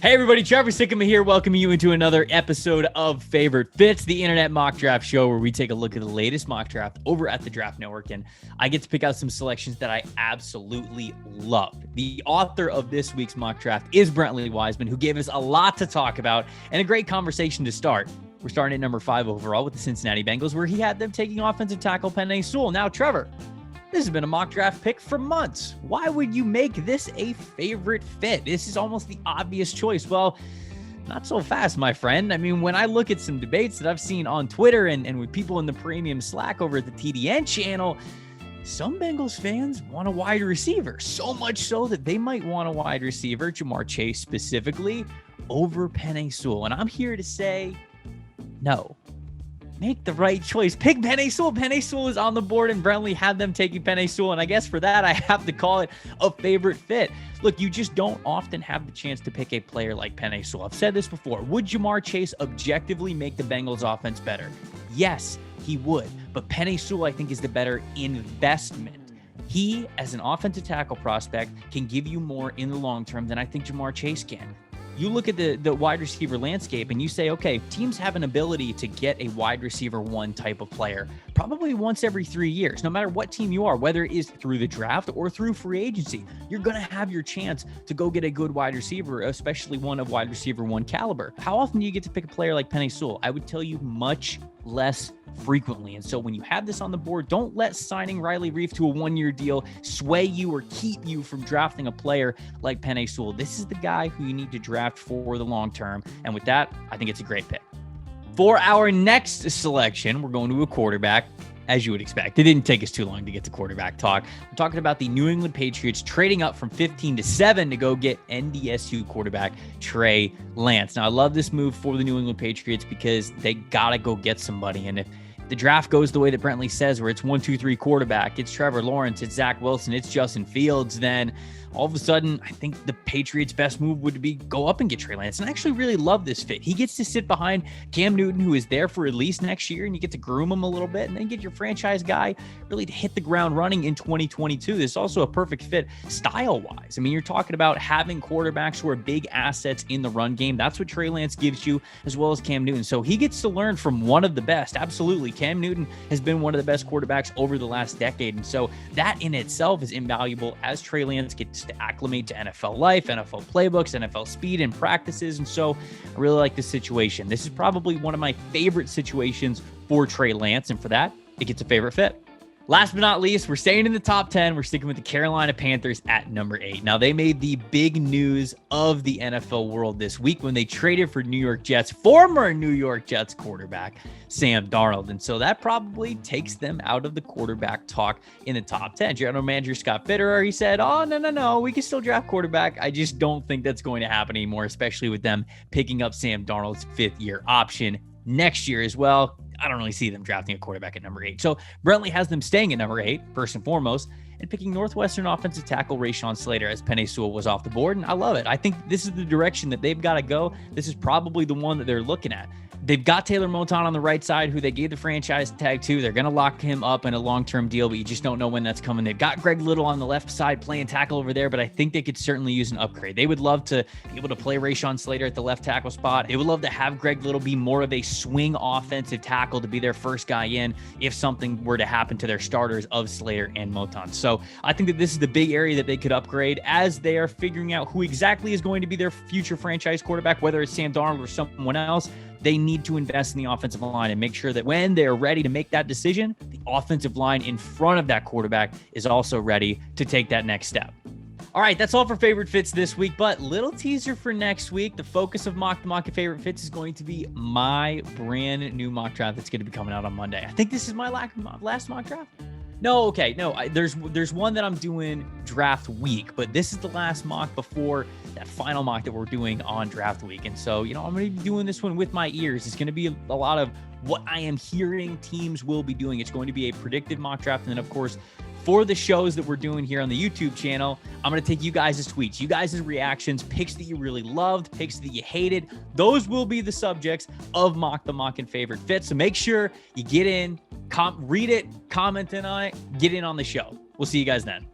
Hey everybody, Trevor Sickema here, welcoming you into another episode of Favorite Fits, the internet mock draft show where we take a look at the latest mock draft over at the Draft Network, and I get to pick out some selections that I absolutely love. The author of this week's mock draft is Brentley Weissman, who gave us a lot to talk about and a great conversation to start. We're starting at number 5 overall with the Cincinnati Bengals, where he had them taking offensive tackle Penei Sewell. Now, Trevor, this has been a mock draft pick for months. Why would you make this a favorite fit? This is almost the obvious choice. Well, not so fast, my friend. I mean, when I look at some debates that I've seen on Twitter and with people in the premium Slack over at the TDN channel, some Bengals fans want a wide receiver, so much so that they might want a wide receiver, Ja'Marr Chase specifically, over Penei Sewell. And I'm here to say, no. Make the right choice. Pick Penei Sewell. Penei Sewell is on the board, and Brentley had them taking Penei Sewell. And I guess for that, I have to call it a favorite fit. Look, you just don't often have the chance to pick a player like Penei Sewell. I've said this before. Would Ja'Marr Chase objectively make the Bengals offense better? Yes, he would. But Penei Sewell, I think, is the better investment. He, as an offensive tackle prospect, can give you more in the long term than I think Ja'Marr Chase can. You look at the wide receiver landscape and you say, okay, teams have an ability to get a wide receiver one type of player probably once every 3 years. No matter what team you are, whether it is through the draft or through free agency, you're going to have your chance to go get a good wide receiver, especially one of wide receiver one caliber. How often do you get to pick a player like Penei Sewell? I would tell you much less frequently. And so when you have this on the board, don't let signing Riley Reiff to a 1-year deal sway you or keep you from drafting a player like Penei Sewell. This is the guy who you need to draft for the long term. And with that, I think it's a great pick. For our next selection, we're going to a quarterback, as you would expect. It didn't take us too long to get to quarterback talk. We're talking about the New England Patriots trading up from 15 to 7 to go get NDSU quarterback Trey Lance. Now, I love this move for the New England Patriots because they got to go get somebody. And if the draft goes the way that Brentley says, where it's 1, 2, 3 quarterback, it's Trevor Lawrence, it's Zach Wilson, it's Justin Fields, then all of a sudden, I think the Patriots' best move would be go up and get Trey Lance. And I actually really love this fit. He gets to sit behind Cam Newton, who is there for at least next year, and you get to groom him a little bit, and then get your franchise guy really to hit the ground running in 2022. This is also a perfect fit style-wise. I mean, you're talking about having quarterbacks who are big assets in the run game. That's what Trey Lance gives you, as well as Cam Newton. So he gets to learn from one of the best. Absolutely. Cam Newton has been one of the best quarterbacks over the last decade. And so that in itself is invaluable as Trey Lance gets to acclimate to NFL life, NFL playbooks, NFL speed and practices. And so I really like this situation. This is probably one of my favorite situations for Trey Lance. And for that, it gets a favorite fit. Last but not least, we're staying in the top 10. We're sticking with the Carolina Panthers at number 8. Now, they made the big news of the NFL world this week when they traded for former New York Jets quarterback Sam Darnold. And so that probably takes them out of the quarterback talk in the top 10. General manager Scott Fitterer, he said, no, we can still draft quarterback. I just don't think that's going to happen anymore, especially with them picking up Sam Darnold's 5th-year option next year as well. I don't really see them drafting a quarterback at number 8. So Brentley has them staying at number 8, first and foremost, and picking Northwestern offensive tackle Rashawn Slater as Penei Sewell was off the board. And I love it. I think this is the direction that they've got to go. This is probably the one that they're looking at. They've got Taylor Moton on the right side, who they gave the franchise tag to. They're going to lock him up in a long-term deal, but you just don't know when that's coming. They've got Greg Little on the left side playing tackle over there, but I think they could certainly use an upgrade. They would love to be able to play Rashawn Slater at the left tackle spot. They would love to have Greg Little be more of a swing offensive tackle to be their first guy in if something were to happen to their starters of Slater and Moton. So I think that this is the big area that they could upgrade as they are figuring out who exactly is going to be their future franchise quarterback, whether it's Sam Darnold or someone else. They need to invest in the offensive line and make sure that when they're ready to make that decision, the offensive line in front of that quarterback is also ready to take that next step. All right, that's all for favorite fits this week, but little teaser for next week. The focus of Mock the Mock and Favorite Fits is going to be my brand new mock draft that's going to be coming out on Monday. I think this is my last mock draft. No, okay, no. There's one that I'm doing draft week, but this is the last mock before that final mock that we're doing on draft week. And so, I'm going to be doing this one with my ears. It's going to be a lot of what I am hearing teams will be doing. It's going to be a predicted mock draft. And then, of course, for the shows that we're doing here on the YouTube channel, I'm going to take you guys' tweets, you guys' reactions, picks that you really loved, picks that you hated. Those will be the subjects of Mock the Mock and Favorite Fits. So make sure you get in, read it, comment in on it, get in on the show. We'll see you guys then.